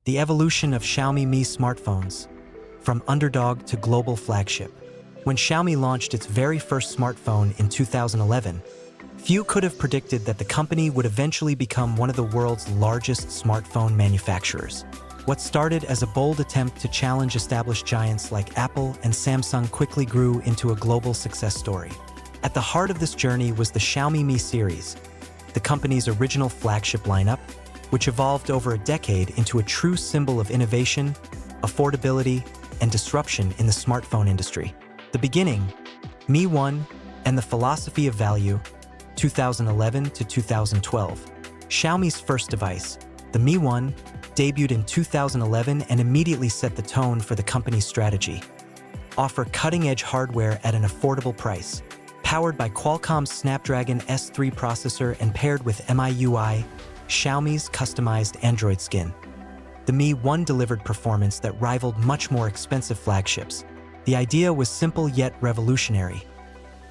The evolution of Xiaomi Mi smartphones, from underdog to global flagship. When Xiaomi launched its very first smartphone in 2011, few could have predicted that the company would eventually become one of the world's largest smartphone manufacturers. What started as a bold attempt to challenge established giants like Apple and Samsung quickly grew into a global success story. At the heart of this journey was the Xiaomi Mi series, the company's original flagship lineup, which evolved over a decade into a true symbol of innovation, affordability, and disruption in the smartphone industry. The beginning, Mi 1, and the philosophy of value, 2011 to 2012. Xiaomi's first device, the Mi 1, debuted in 2011 and immediately set the tone for the company's strategy. Offer cutting-edge hardware at an affordable price. Powered by Qualcomm's Snapdragon S3 processor and paired with MIUI, Xiaomi's customized Android skin. The Mi 1 delivered performance that rivaled much more expensive flagships. The idea was simple yet revolutionary.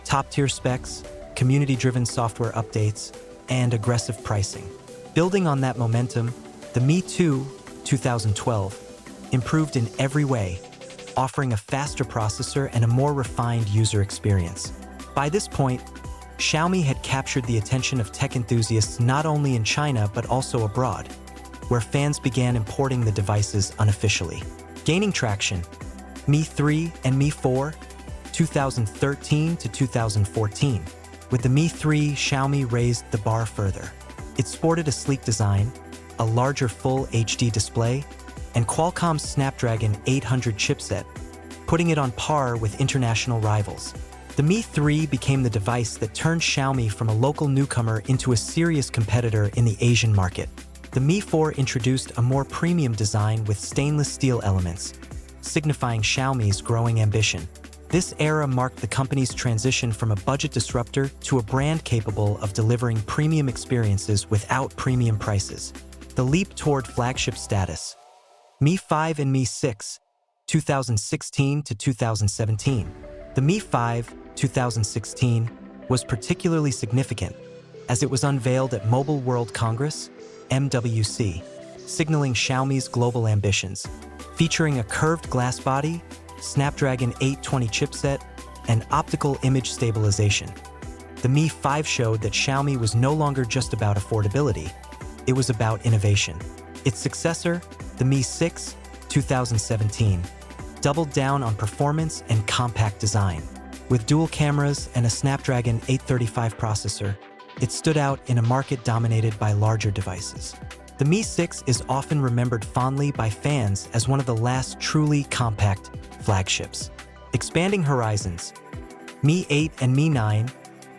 Top-tier specs, community-driven software updates, and aggressive pricing. Building on that momentum, the Mi 2, 2012, improved in every way, offering a faster processor and a more refined user experience. By this point, Xiaomi had captured the attention of tech enthusiasts not only in China but also abroad, where fans began importing the devices unofficially. Gaining traction, Mi 3 and Mi 4, 2013 to 2014. With the Mi 3, Xiaomi raised the bar further. It sported a sleek design, a larger full HD display, and Qualcomm's Snapdragon 800 chipset, putting it on par with international rivals. The Mi 3 became the device that turned Xiaomi from a local newcomer into a serious competitor in the Asian market. The Mi 4 introduced a more premium design with stainless steel elements, signifying Xiaomi's growing ambition. This era marked the company's transition from a budget disruptor to a brand capable of delivering premium experiences without premium prices. The leap toward flagship status. Mi 5 and Mi 6, 2016 to 2017. The Mi 5, 2016, was particularly significant as it was unveiled at Mobile World Congress, MWC, signaling Xiaomi's global ambitions. Featuring a curved glass body, Snapdragon 820 chipset, and optical image stabilization. The Mi 5 showed that Xiaomi was no longer just about affordability, it was about innovation. Its successor, the Mi 6, 2017, doubled down on performance and compact design. With dual cameras and a Snapdragon 835 processor, it stood out in a market dominated by larger devices. The Mi 6 is often remembered fondly by fans as one of the last truly compact flagships. Expanding horizons, Mi 8 and Mi 9,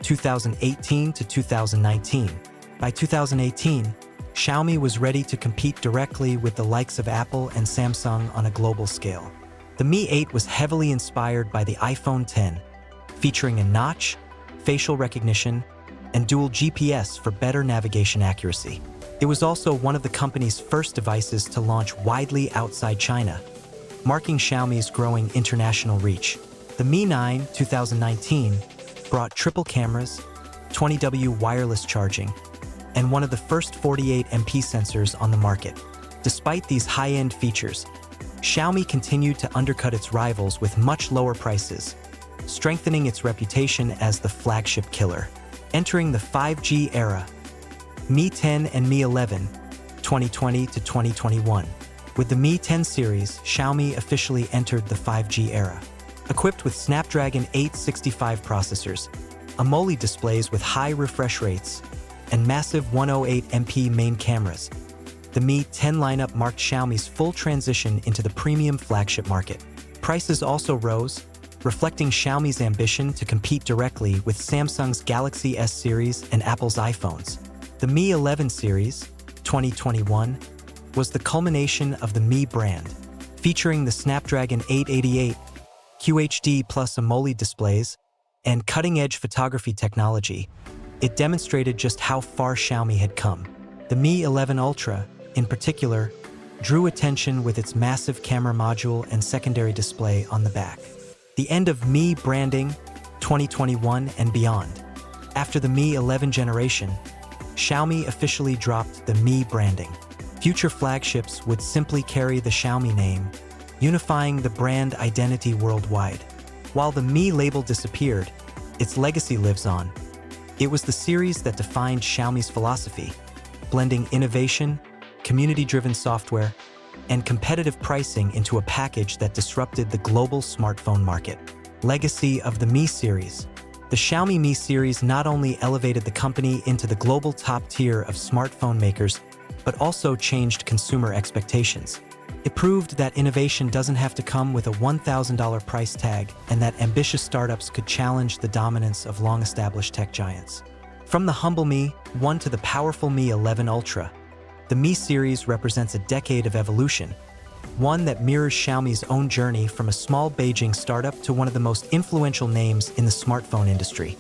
2018 to 2019. By 2018, Xiaomi was ready to compete directly with the likes of Apple and Samsung on a global scale. The Mi 8 was heavily inspired by the iPhone X, featuring a notch, facial recognition, and dual GPS for better navigation accuracy. It was also one of the company's first devices to launch widely outside China, marking Xiaomi's growing international reach. The Mi 9, 2019, brought triple cameras, 20W wireless charging, and one of the first 48MP sensors on the market. Despite these high-end features, Xiaomi continued to undercut its rivals with much lower prices, strengthening its reputation as the flagship killer. Entering the 5G era, Mi 10 and Mi 11, 2020 to 2021. With the Mi 10 series, Xiaomi officially entered the 5G era. Equipped with Snapdragon 865 processors, AMOLED displays with high refresh rates, and massive 108MP main cameras, the Mi 10 lineup marked Xiaomi's full transition into the premium flagship market. Prices also rose, reflecting Xiaomi's ambition to compete directly with Samsung's Galaxy S series and Apple's iPhones. The Mi 11 series, 2021, was the culmination of the Mi brand, featuring the Snapdragon 888, QHD plus AMOLED displays, and cutting-edge photography technology. It demonstrated just how far Xiaomi had come. The Mi 11 Ultra, in particular, drew attention with its massive camera module and secondary display on the back. The end of Mi branding, 2021 and beyond. After the Mi 11 generation, Xiaomi officially dropped the Mi branding. Future flagships would simply carry the Xiaomi name, unifying the brand identity worldwide. While the Mi label disappeared, its legacy lives on. It was the series that defined Xiaomi's philosophy, blending innovation, community-driven software, and competitive pricing into a package that disrupted the global smartphone market. Legacy of the Mi series. The Xiaomi Mi series not only elevated the company into the global top tier of smartphone makers, but also changed consumer expectations. It proved that innovation doesn't have to come with a $1,000 price tag and that ambitious startups could challenge the dominance of long-established tech giants. From the humble Mi 1 to the powerful Mi 11 Ultra, the Mi series represents a decade of evolution, one that mirrors Xiaomi's own journey from a small Beijing startup to one of the most influential names in the smartphone industry.